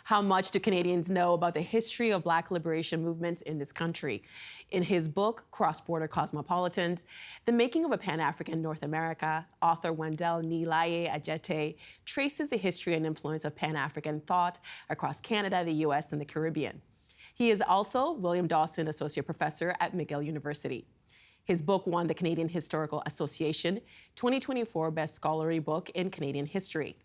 How much do Canadians know about the history of Black liberation movements in this country? In his book, Cross-Border Cosmopolitans, The Making of a Pan-African North America, author Wendell Nii Laryea Adjetey traces the history and influence of Pan-African thought across Canada, the US, and the Caribbean. He is also William Dawson Associate Professor at McGill University. His book won the Canadian Historical Association 2024 Best Scholarly Book in Canadian History.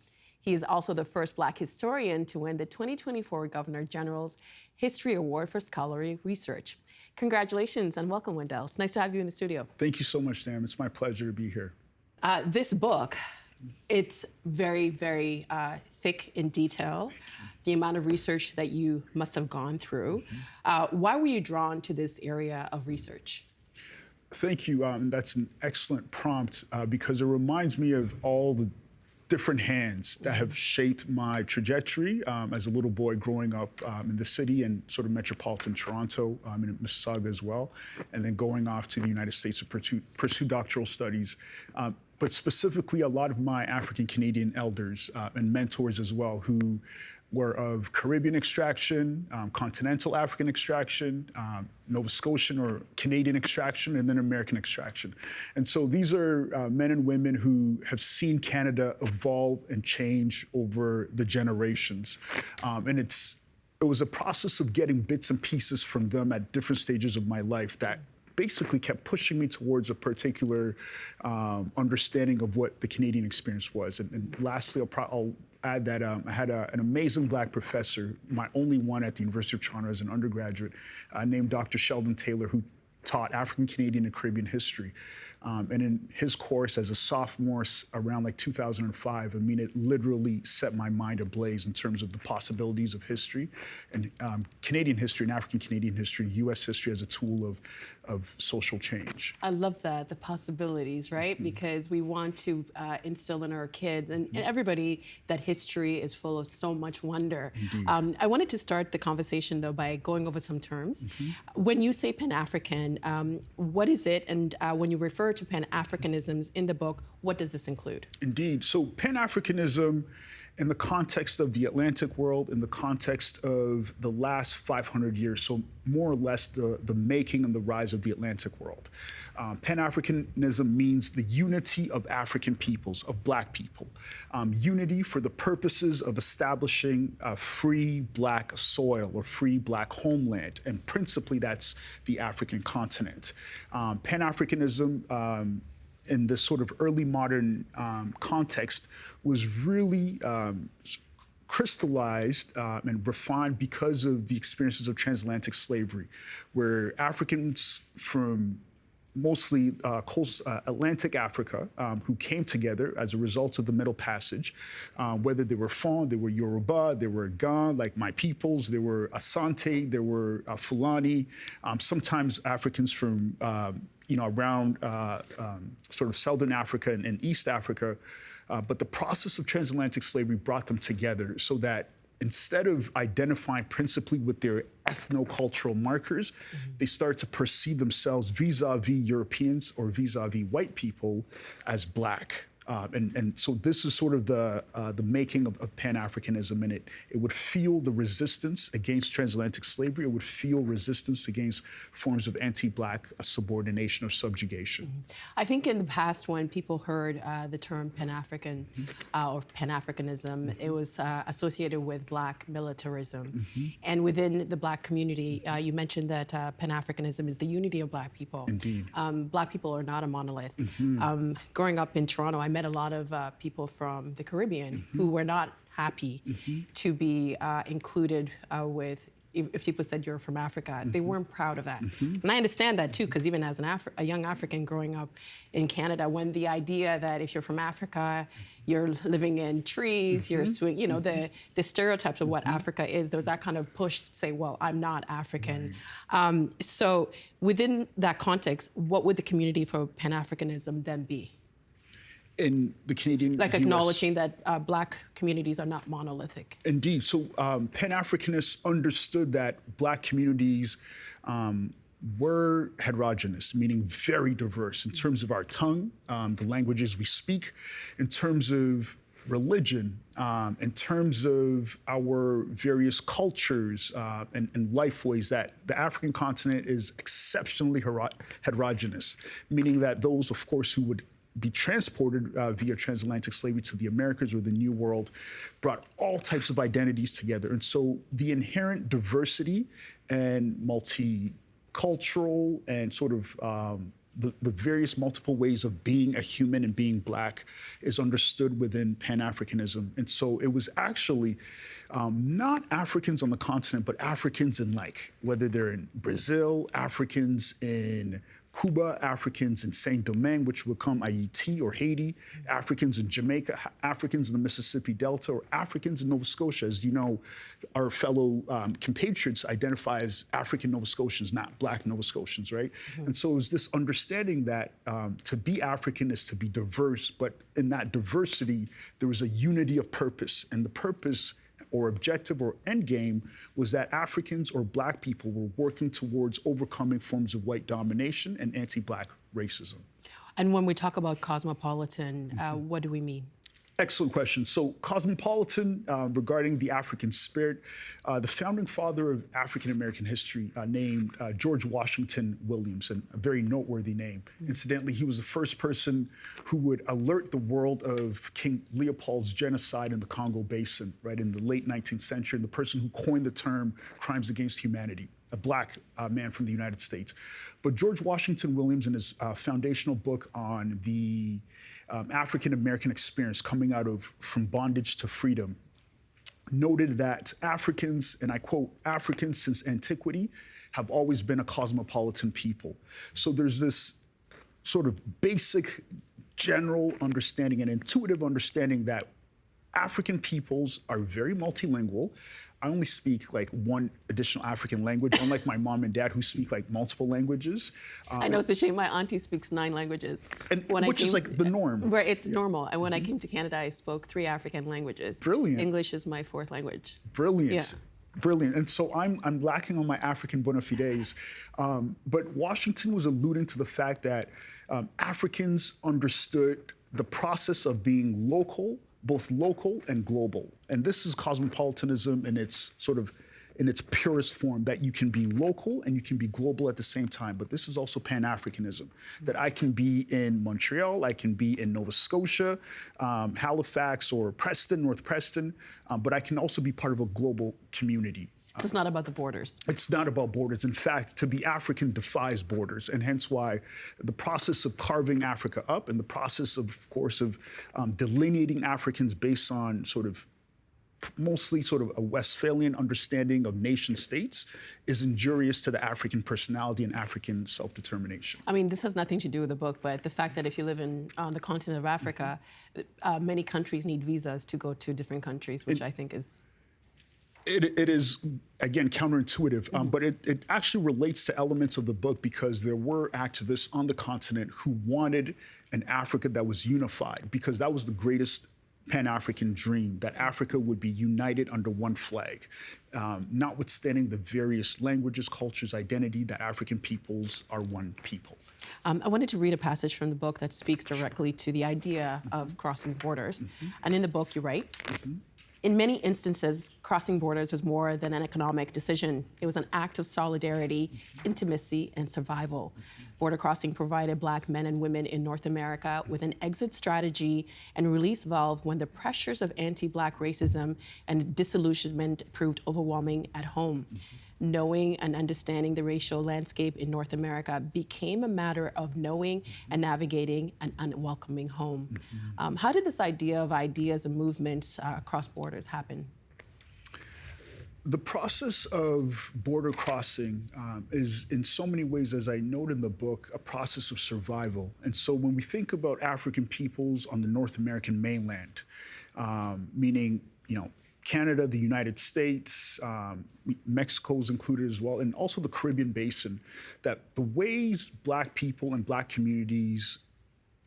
He is also the first Black historian to win the 2024 Governor General's History Award for Scholarly Research. Congratulations and welcome, Wendell. It's nice to have you in the studio. Thank you so much, Sam. It's my pleasure to be here. This book, it's very, very thick in detail. The amount of research that you must have gone through. Why were you drawn to this area of research? Thank you. That's an excellent prompt because it reminds me of all the different hands that have shaped my trajectory as a little boy growing up in the city and sort of metropolitan Toronto, in Mississauga as well, and then going off to the United States to pursue doctoral studies. But specifically, a lot of my African-Canadian elders and mentors as well who were of Caribbean extraction, continental African extraction, Nova Scotian or Canadian extraction, and then American extraction. And so these are men and women who have seen Canada evolve and change over the generations. And it was a process of getting bits and pieces from them at different stages of my life that basically kept pushing me towards a particular understanding of what the Canadian experience was. And lastly, I'll add that I had an amazing Black professor, my only one at the University of Toronto as an undergraduate, named Dr. Sheldon Taylor, who taught African, Canadian, and Caribbean history. And in his course as a sophomore around like 2005, I mean, it literally set my mind ablaze in terms of the possibilities of history and Canadian history and African Canadian history, US history as a tool of social change. I love that, the possibilities, right? Mm-hmm. Because we want to instill in our kids and everybody that history is full of so much wonder. I wanted to start the conversation though by going over some terms. When you say Pan-African, what is it? And when you refer to Pan-Africanisms in the book, what does this include? Indeed. So Pan-Africanism in the context of the Atlantic world, in the context of the last 500 years, so more or less the making and the rise of the Atlantic world. Pan-Africanism means the unity of African peoples, of Black people. Unity for the purposes of establishing a free Black soil or free Black homeland, and principally that's the African continent. Pan-Africanism in this sort of early modern context was really crystallized and refined because of the experiences of transatlantic slavery, where Africans from mostly Atlantic Africa, who came together as a result of the Middle Passage, whether they were Fon, they were Yoruba, they were Gan, like my peoples, they were Asante, they were Fulani, sometimes Africans from around sort of Southern Africa and East Africa. But the process of transatlantic slavery brought them together so that instead of identifying principally with their ethno-cultural markers, they start to perceive themselves vis-a-vis Europeans or vis-a-vis white people as Black. And so this is sort of the making of Pan-Africanism, and it would fuel the resistance against transatlantic slavery. It would fuel resistance against forms of anti-Black subordination or subjugation. I think in the past when people heard the term Pan-African or Pan-Africanism, it was associated with Black militarism. And within the Black community, you mentioned that Pan-Africanism is the unity of Black people. Indeed. Black people are not a monolith. Growing up in Toronto, I met a lot of people from the Caribbean who were not happy to be included with, if people said you're from Africa, they weren't proud of that. And I understand that too, because even as a young African growing up in Canada, when the idea that if you're from Africa, you're living in trees, you're the stereotypes of what Africa is, there's that kind of push to say, well, I'm not African. So within that context, what would the community for Pan-Africanism then be? In the Canadian Like acknowledging that Black communities are not monolithic. Indeed. So Pan-Africanists understood that Black communities were heterogeneous, meaning very diverse in terms of our tongue, the languages we speak, in terms of religion, in terms of our various cultures and lifeways, that the African continent is exceptionally heterogeneous, meaning that those, of course, who would be transported via transatlantic slavery to the Americas or the New World brought all types of identities together. And so the inherent diversity and multicultural and sort of the various multiple ways of being a human and being Black is understood within Pan-Africanism. And so it was actually not Africans on the continent, but Africans in, like, whether they're in Brazil, Africans in Cuba, Africans in Saint Domingue, which would become Haiti or Haiti, Africans in Jamaica, Africans in the Mississippi Delta, or Africans in Nova Scotia. As you know, our fellow compatriots identify as African Nova Scotians, not Black Nova Scotians, right? And so it was this understanding that to be African is to be diverse, but in that diversity, there was a unity of purpose. And the purpose or objective or end game was that Africans or Black people were working towards overcoming forms of white domination and anti-Black racism. And when we talk about cosmopolitan, what do we mean? Excellent question. So cosmopolitan, regarding the African spirit, the founding father of African-American history named George Washington Williams, and a very noteworthy name. Incidentally, he was the first person who would alert the world of King Leopold's genocide in the Congo Basin, right, in the late 19th century, and the person who coined the term crimes against humanity, a Black man from the United States. But George Washington Williams, in his foundational book on the African-American experience coming out of from bondage to freedom, noted that Africans, and I quote, "Africans since antiquity have always been a cosmopolitan people." So there's this sort of basic general understanding and intuitive understanding that African peoples are very multilingual. I only speak like one additional African language, unlike my mom and dad who speak like multiple languages. I know, it's a shame. My auntie speaks 9 languages. And which is like the norm. Right, it's normal. And when I came to Canada, I spoke 3 African languages. Brilliant. English is my 4th language. Brilliant. Yeah. Brilliant. And so I'm lacking on my African bona fides. But Washington was alluding to the fact that Africans understood the process of being local, both local and global. And this is cosmopolitanism in its sort of, in its purest form, that you can be local and you can be global at the same time. But this is also Pan-Africanism, that I can be in Montreal, I can be in Nova Scotia, Halifax or Preston, North Preston, but I can also be part of a global community. It's not about the borders. It's not about borders. In fact, to be African defies borders, and hence why the process of carving Africa up and the process, of course, of delineating Africans based on sort of mostly sort of a Westphalian understanding of nation states is injurious to the African personality and African self-determination. I mean, this has nothing to do with the book, but the fact that if you live on the continent of Africa, many countries need visas to go to different countries, which I think is... It is, again, counterintuitive, but it actually relates to elements of the book because there were activists on the continent who wanted an Africa that was unified, because that was the greatest Pan-African dream, that Africa would be united under one flag, notwithstanding the various languages, cultures, identity, that African peoples are one people. I wanted to read a passage from the book that speaks directly to the idea of crossing borders. And in the book, you write, in many instances, crossing borders was more than an economic decision. It was an act of solidarity, intimacy, and survival. Border crossing provided Black men and women in North America with an exit strategy and release valve when the pressures of anti-Black racism and disillusionment proved overwhelming at home. Knowing and understanding the racial landscape in North America became a matter of knowing and navigating an unwelcoming home. How did this idea of ideas and movements across borders happen? The process of border crossing is, in so many ways, as I note in the book, a process of survival. And so when we think about African peoples on the North American mainland, meaning, you know, Canada, the United States, Mexico is included as well, and also the Caribbean basin, that the ways Black people and Black communities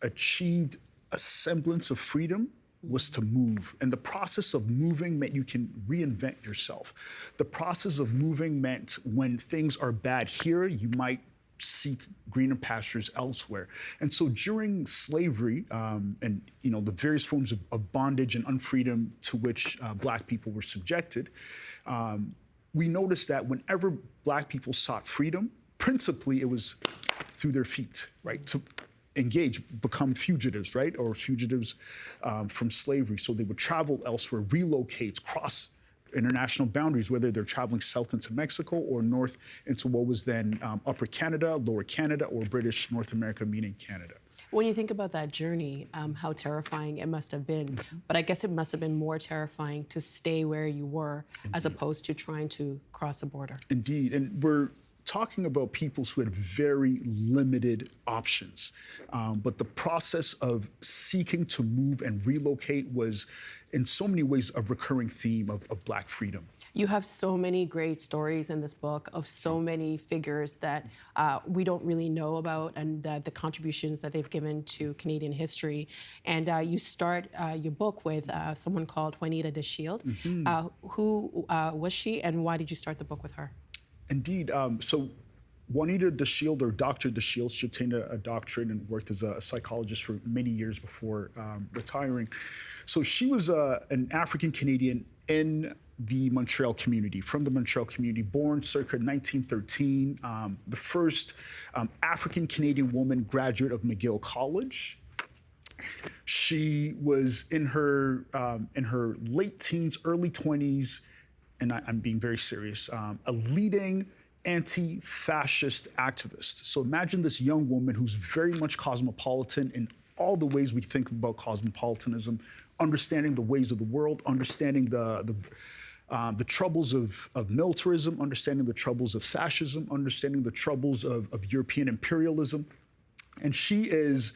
achieved a semblance of freedom was to move. And the process of moving meant you can reinvent yourself. The process of moving meant when things are bad here, you might seek greener pastures elsewhere. And so during slavery and the various forms of bondage and unfreedom to which Black people were subjected, we noticed that whenever Black people sought freedom, principally it was through their feet, right? To engage, become fugitives, right? Or fugitives from slavery. So they would travel elsewhere, relocate, cross international boundaries, whether they're traveling south into Mexico or north into what was then Upper Canada, Lower Canada, or British North America, meaning Canada. When you think about that journey, how terrifying it must have been, but I guess it must have been more terrifying to stay where you were as opposed to trying to cross a border. Indeed, and we're talking about peoples who had very limited options. But the process of seeking to move and relocate was in so many ways a recurring theme of Black freedom. You have so many great stories in this book of so many figures that we don't really know about and the contributions that they've given to Canadian history. And you start your book with someone called Juanita DeShield. Who was she and why did you start the book with her? Indeed. So Juanita DeShield, or Dr. DeShield, she obtained a doctorate and worked as a psychologist for many years before retiring. So she was an African Canadian in the Montreal community, from the Montreal community, born circa 1913, the first African Canadian woman graduate of McGill College. She was in her late teens, early 20s, and I'm being very serious, a leading anti-fascist activist. So imagine this young woman who's very much cosmopolitan in all the ways we think about cosmopolitanism, understanding the ways of the world, understanding the troubles of militarism, understanding the troubles of fascism, understanding the troubles of European imperialism. And she is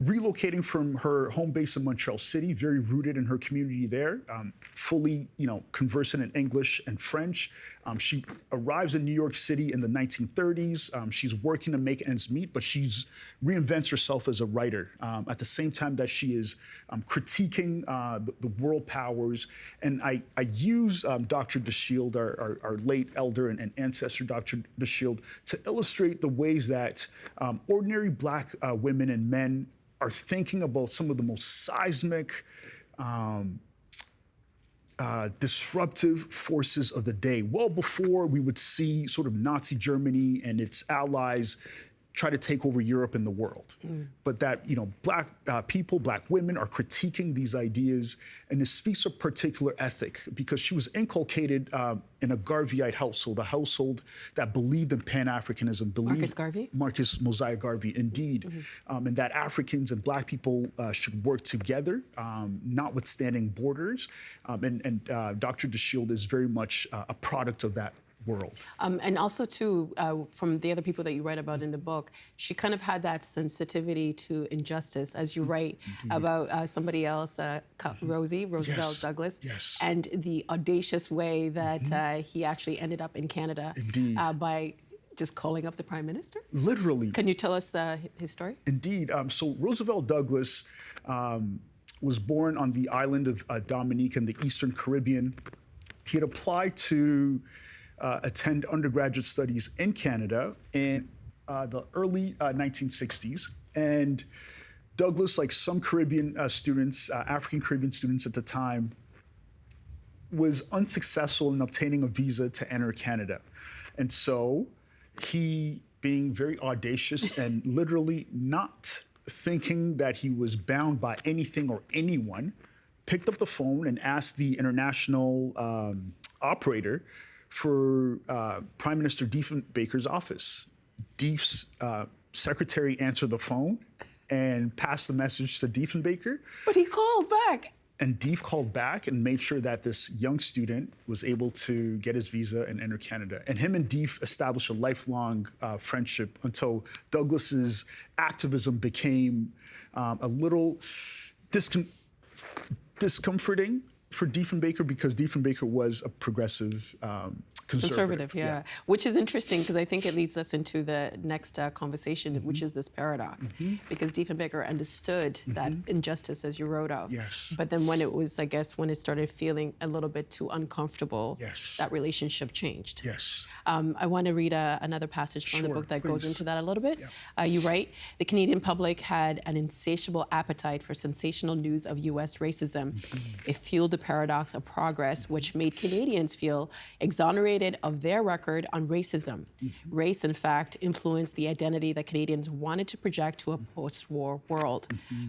relocating from her home base in Montreal City, very rooted in her community there, fully, conversant in English and French. She arrives in New York City in the 1930s. She's working to make ends meet, but she's reinvents herself as a writer at the same time that she is critiquing the world powers. And I use Dr. DeShield, our late elder and ancestor, Dr. DeShield, to illustrate the ways that ordinary Black women and men are thinking about some of the most seismic, disruptive forces of the day, well before we would see sort of Nazi Germany and its allies try to take over Europe and the world. But that, Black people, Black women are critiquing these ideas, and it speaks a particular ethic because she was inculcated in a Garveyite household, a household that believed in pan-Africanism. Marcus Garvey? Marcus Mosiah Garvey, indeed. And that Africans and Black people should work together, notwithstanding borders. And Dr. DeShield is very much a product of that world. And also, too, from the other people that you write about in the book, she kind of had that sensitivity to injustice, as you write about somebody else, Roosevelt Douglas, and the audacious way that he actually ended up in Canada by just calling up the Prime Minister? Literally. Can you tell us his story? Indeed. So Roosevelt Douglas was born on the island of Dominica in the Eastern Caribbean. He had applied to attend undergraduate studies in Canada in the early 1960s. And Douglas, like some Caribbean students, African Caribbean students at the time, was unsuccessful in obtaining a visa to enter Canada. And so he, being very audacious and literally not thinking that he was bound by anything or anyone, picked up the phone and asked the international operator for Prime Minister Diefenbaker's office. Dief's secretary answered the phone and passed the message to Diefenbaker. But he called back. And Dief called back and made sure that this young student was able to get his visa and enter Canada. And him and Dief established a lifelong friendship until Douglas's activism became a little discomforting for Diefenbaker because Diefenbaker was a progressive conservative. Yeah. Which is interesting because I think it leads us into the next conversation, which is this paradox. Because Diefenbaker understood that injustice, as you wrote of. Yes. But then when it was, I guess, when it started feeling a little bit too uncomfortable, yes. that relationship changed. Yes. I want to read another passage from the book that goes into that a little bit. Yeah. You write, the Canadian public had an insatiable appetite for sensational news of U.S. racism. It fueled the paradox of progress, which made Canadians feel exonerated of their record on racism. Race, in fact, influenced the identity that Canadians wanted to project to a post-war world.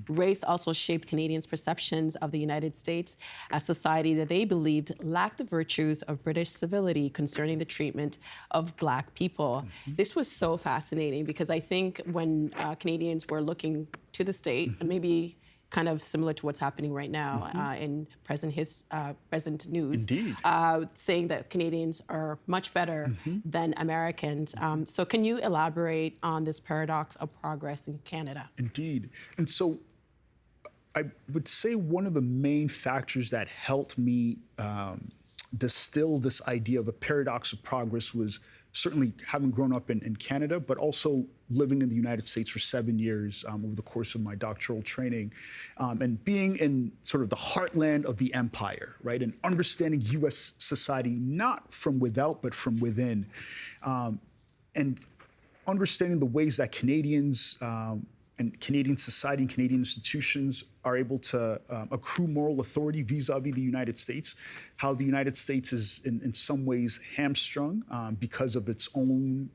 Race also shaped Canadians' perceptions of the United States, a society that they believed lacked the virtues of British civility concerning the treatment of Black people. This was so fascinating because I think when Canadians were looking to the state, and maybe kind of similar to what's happening right now in present news, saying that Canadians are much better than Americans. So can you elaborate on this paradox of progress in Canada? Indeed. And so I would say one of the main factors that helped me distill this idea of a paradox of progress was certainly having grown up in Canada, but also living in the United States for 7 years over the course of my doctoral training, and being in sort of the heartland of the empire, right? And understanding U.S. society, not from without, but from within. And understanding the ways that Canadians and Canadian society and Canadian institutions are able to accrue moral authority vis-a-vis the United States, how the United States is in some ways hamstrung because of its own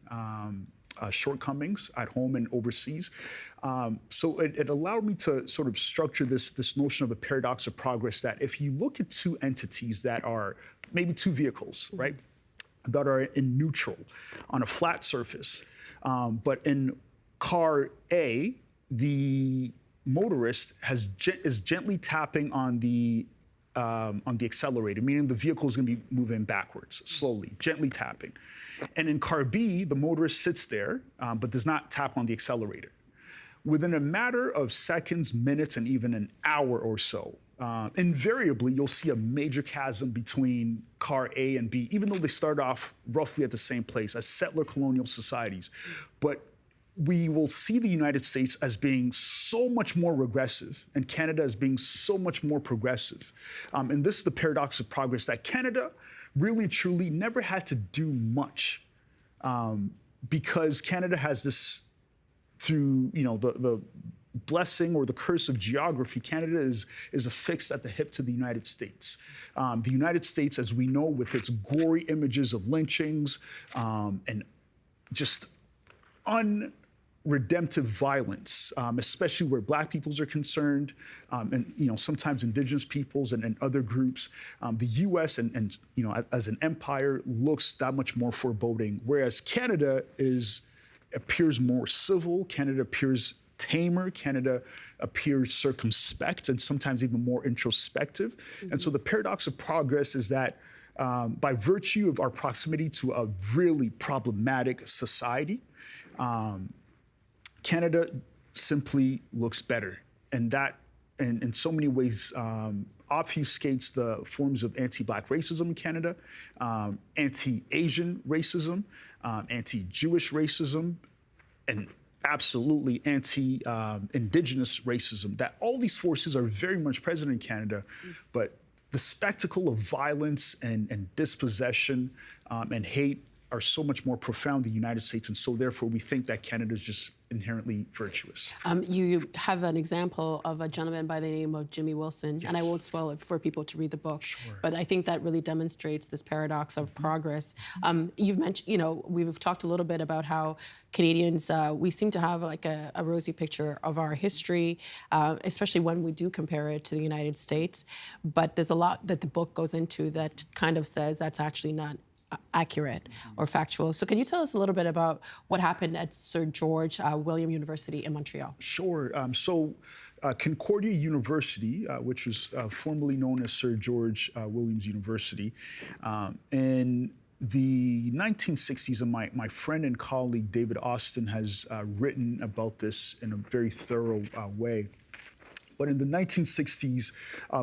shortcomings at home and overseas. So it allowed me to sort of structure this notion of a paradox of progress that if you look at two entities that are maybe two vehicles, right, that are in neutral on a flat surface, but in car A, the motorist is gently tapping on the accelerator, meaning the vehicle is going to be moving backwards, slowly, gently tapping. And in car B, the motorist sits there, but does not tap on the accelerator. Within a matter of seconds, minutes, and even an hour or so, invariably, you'll see a major chasm between car A and B, even though they start off roughly at the same place as settler colonial societies. But we will see the United States as being so much more regressive and Canada as being so much more progressive. And this is the paradox of progress, that Canada really, truly never had to do much because Canada has this, through the blessing or the curse of geography, Canada is affixed at the hip to the United States. The United States, as we know, with its gory images of lynchings and just redemptive violence, especially where Black peoples are concerned, and sometimes Indigenous peoples and other groups. The U.S. and as an empire looks that much more foreboding, whereas Canada appears more civil. Canada appears tamer. Canada appears circumspect and sometimes even more introspective. And so the paradox of progress is that by virtue of our proximity to a really problematic society, Canada simply looks better, and that, in so many ways, obfuscates the forms of anti-Black racism in Canada, anti-Asian racism, anti-Jewish racism, and absolutely anti-Indigenous racism. That all these forces are very much present in Canada, but the spectacle of violence and dispossession and hate are so much more profound in the United States, and so therefore we think that Canada is just inherently virtuous. You have an example of a gentleman by the name of Jimmy Wilson, and I won't spoil it for people to read the book, but I think that really demonstrates this paradox of progress. You've mentioned, we've talked a little bit about how Canadians, we seem to have like a rosy picture of our history, especially when we do compare it to the United States, but there's a lot that the book goes into that kind of says that's actually not accurate or factual. So can you tell us a little bit about what happened at Sir George William University in Montreal? Sure. Concordia University, which was formerly known as Sir George Williams University, in the 1960s, and my friend and colleague David Austin has written about this in a very thorough way. But in the 1960s,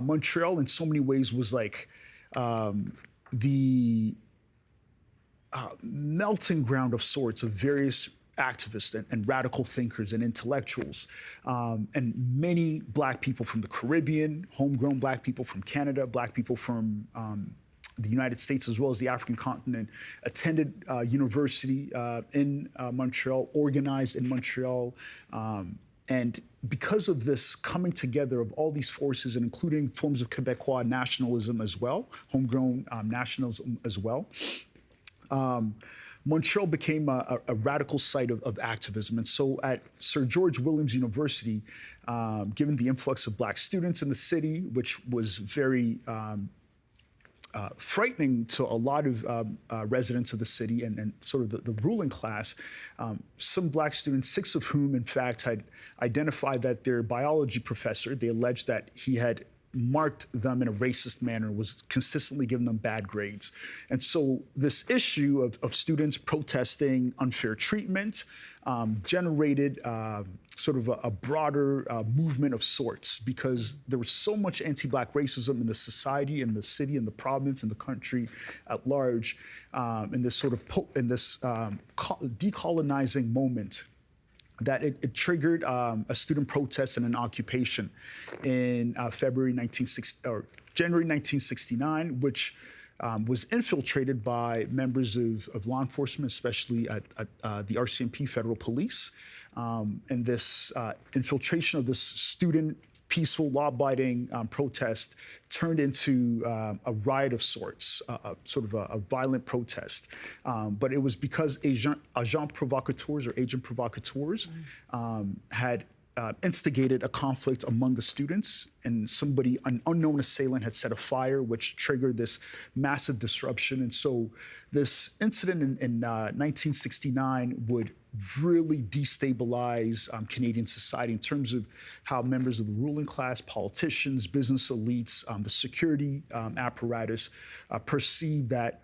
Montreal in so many ways was like the melting ground of sorts of various activists and radical thinkers and intellectuals, and many Black people from the Caribbean, homegrown Black people from Canada, Black people from the United States as well as the African continent, attended university in Montreal, organized in Montreal. And because of this coming together of all these forces, and including forms of Quebecois nationalism as well, homegrown nationalism as well, Montreal became a radical site of activism. And so at Sir George Williams University, given the influx of Black students in the city, which was very frightening to a lot of residents of the city and sort of the ruling class, some Black students, 6 of whom, in fact, had identified that their biology professor, they alleged that he had marked them in a racist manner, was consistently giving them bad grades. And so this issue of students protesting unfair treatment generated sort of a broader movement of sorts, because there was so much anti-Black racism in the society, in the city, in the province, in the country at large, in this sort of decolonizing moment, that it triggered a student protest and an occupation in January 1969, which was infiltrated by members of law enforcement, especially at the RCMP, Federal Police. And this infiltration of this student peaceful, law-abiding protest turned into a riot of sorts, sort of a violent protest. But it was because agent provocateurs or agent provocateurs had instigated a conflict among the students, and an unknown assailant had set a fire, which triggered this massive disruption. And so this incident in 1969 would really destabilize Canadian society in terms of how members of the ruling class, politicians, business elites, the security apparatus perceived that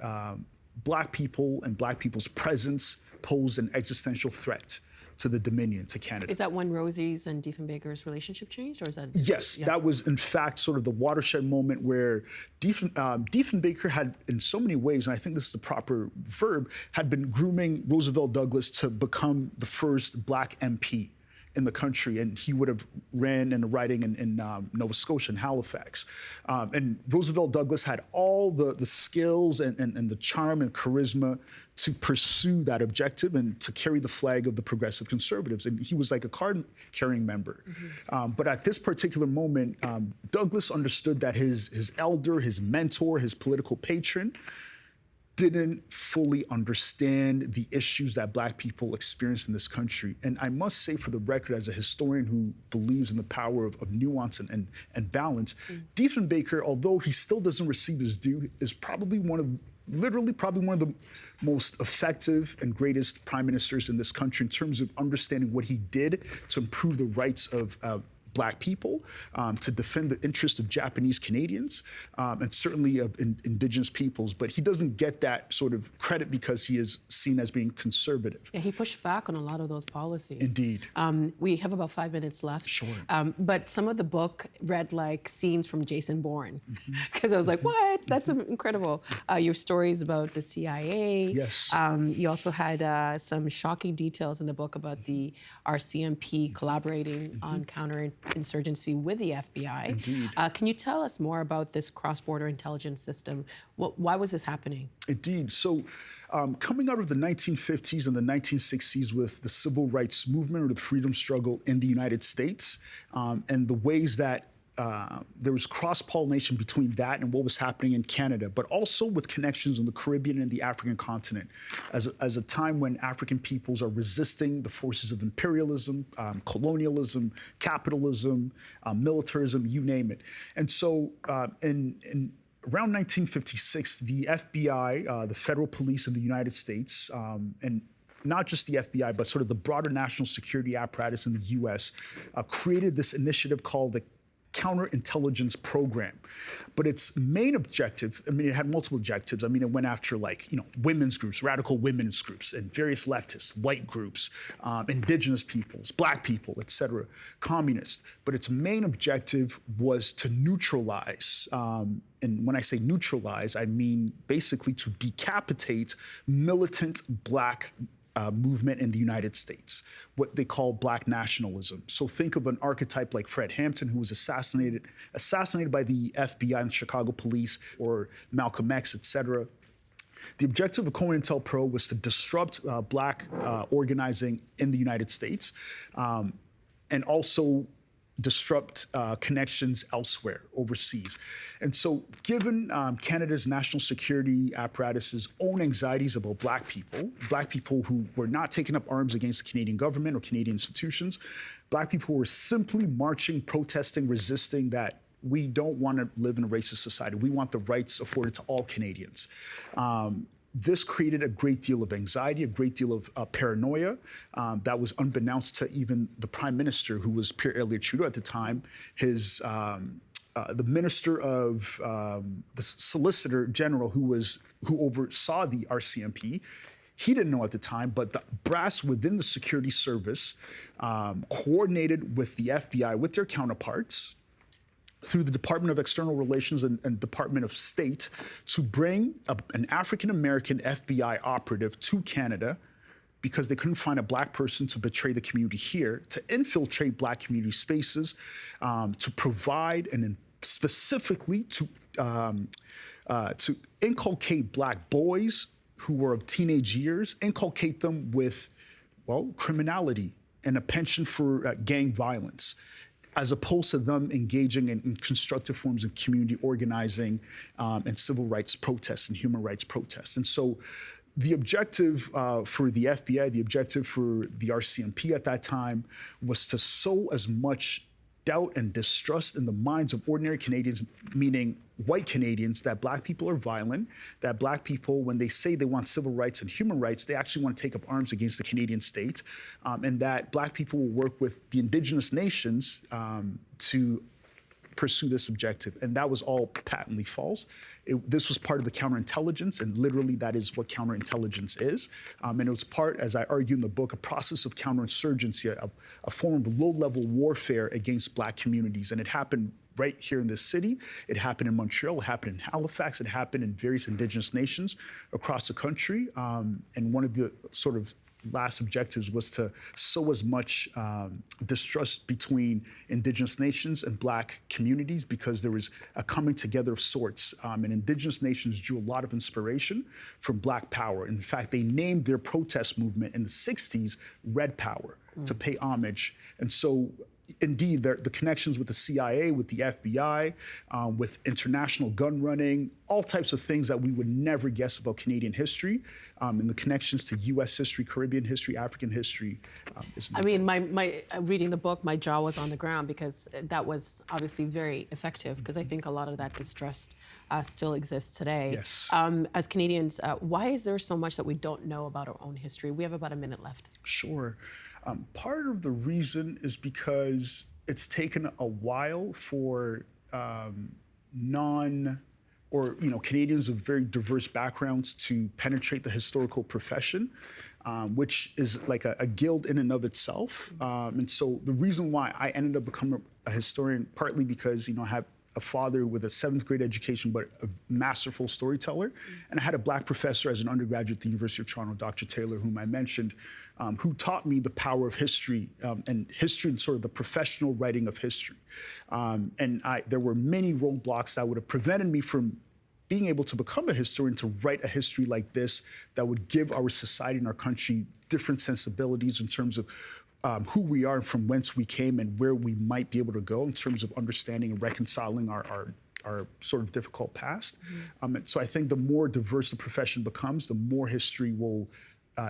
Black people and Black people's presence posed an existential threat to the Dominion, to Canada. Is that when Rosie's and Diefenbaker's relationship changed, or is that? Yes, yeah. That was in fact sort of the watershed moment where Diefenbaker had, in so many ways, and I think this is the proper verb, had been grooming Roosevelt Douglas to become the first Black MP in the country, and he would have ran in a riding in Nova Scotia, in Halifax. And Roosevelt Douglas had all the skills and the charm and charisma to pursue that objective and to carry the flag of the Progressive Conservatives. And he was like a card-carrying member. But at this particular moment, Douglas understood that his elder, his mentor, his political patron, didn't fully understand the issues that Black people experience in this country. And I must say, for the record, as a historian who believes in the power of nuance and balance, Diefenbaker, although he still doesn't receive his due, is probably literally one of the most effective and greatest prime ministers in this country in terms of understanding what he did to improve the rights of Black people, to defend the interests of Japanese Canadians, and certainly of Indigenous peoples. But he doesn't get that sort of credit because he is seen as being conservative. Yeah, he pushed back on a lot of those policies. Indeed. We have about 5 minutes left. Sure. But some of the book read like scenes from Jason Bourne, because I was like, what? That's incredible. Your stories about the CIA. Yes. You also had some shocking details in the book about the RCMP collaborating on counterinsurgency with the FBI. Indeed. Can you tell us more about this cross-border intelligence system? Why was this happening? Indeed. So coming out of the 1950s and the 1960s with the civil rights movement or the freedom struggle in the United States, and the ways that there was cross-pollination between that and what was happening in Canada, but also with connections in the Caribbean and the African continent, as a time when African peoples are resisting the forces of imperialism, colonialism, capitalism, militarism, you name it. And so in around 1956, the FBI, the federal police in the United States, and not just the FBI, but sort of the broader national security apparatus in the U.S., created this initiative called the counterintelligence program. But its main objective, I mean, it had multiple objectives. I mean, it went after women's groups, radical women's groups, and various leftists, white groups, indigenous peoples, black people, et cetera, communists. But its main objective was to neutralize, and when I say neutralize, I mean basically to decapitate militant black movement in the United States, what they call black nationalism. So think of an archetype like Fred Hampton, who was assassinated by the FBI and Chicago police, or Malcolm X, et cetera. The objective of COINTELPRO was to disrupt black organizing in the United States, and also disrupt connections elsewhere, overseas. And so given Canada's national security apparatus's own anxieties about black people who were not taking up arms against the Canadian government or Canadian institutions, black people were simply marching, protesting, resisting that we don't want to live in a racist society. We want the rights afforded to all Canadians. This created a great deal of anxiety, a great deal of paranoia that was unbeknownst to even the Prime Minister, who was Pierre Elliott Trudeau at the time. The Minister of the Solicitor General, who oversaw the RCMP, he didn't know at the time, but the brass within the security service coordinated with the FBI, with their counterparts, through the Department of External Relations and Department of State, to bring an African-American FBI operative to Canada because they couldn't find a black person to betray the community here, to infiltrate black community spaces, to provide and specifically to inculcate black boys who were of teenage years, inculcate them with, criminality and a penchant for gang violence, as opposed to them engaging in constructive forms of community organizing and civil rights protests and human rights protests. And so the objective for the FBI, the objective for the RCMP at that time, was to sow as much doubt and distrust in the minds of ordinary Canadians, meaning white Canadians, that black people are violent, that black people, when they say they want civil rights and human rights, they actually want to take up arms against the Canadian state, and that black people will work with the indigenous nations to pursue this objective. And that was all patently false. This was part of the counterintelligence, and literally that is what counterintelligence is. And it was part, as I argue in the book, a process of counterinsurgency, a form of low-level warfare against black communities. And it happened right here in this city. It happened in Montreal, it happened in Halifax, it happened in various indigenous nations across the country. And one of the sort of last objectives was to sow as much distrust between indigenous nations and black communities, because there was a coming together of sorts. And indigenous nations drew a lot of inspiration from black power. In fact, they named their protest movement in the 60s Red Power to pay homage. And so indeed, the connections with the CIA, with the FBI, with international gun running, all types of things that we would never guess about Canadian history, and the connections to U.S. history, Caribbean history, African history. I mean, my reading the book, my jaw was on the ground, because that was obviously very effective, because I think a lot of that distrust still exists today. Yes. As Canadians, why is there so much that we don't know about our own history? We have about a minute left. Sure. Part of the reason is because it's taken a while for Canadians of very diverse backgrounds to penetrate the historical profession, which is like a guild in and of itself. And so the reason why I ended up becoming a historian, partly because, I have a father with a 7th grade education, but a masterful storyteller. And I had a black professor as an undergraduate at the University of Toronto, Dr. Taylor, whom I mentioned, who taught me the power of history, and sort of the professional writing of history. And there were many roadblocks that would have prevented me from being able to become a historian, to write a history like this that would give our society and our country different sensibilities in terms of who we are and from whence we came and where we might be able to go in terms of understanding and reconciling our sort of difficult past. So I think the more diverse the profession becomes, the more history will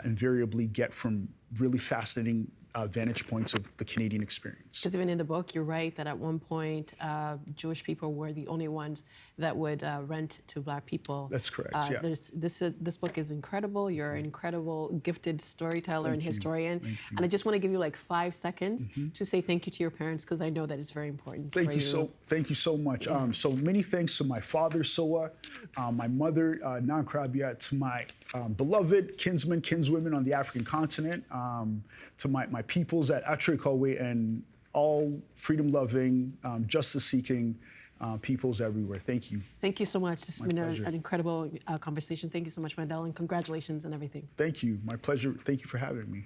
invariably get from really fascinating vantage points of the Canadian experience. Because even in the book, you're right that at one point, Jewish people were the only ones that would rent to Black people. That's correct, yeah. This book is incredible. You're an incredible, gifted storyteller and historian. And I just want to give you like 5 seconds to say thank you to your parents, because I know that it's very important Thank for you so much. So many thanks to my father, Soa, my mother, Nii Laryea, to my beloved kinsmen, kinswomen on the African continent, to my peoples at Atrékor Wé, and all freedom-loving, justice-seeking peoples everywhere. Thank you. Thank you so much. This has been pleasure. an incredible conversation. Thank you so much, Wendell, and congratulations on everything. Thank you. My pleasure. Thank you for having me.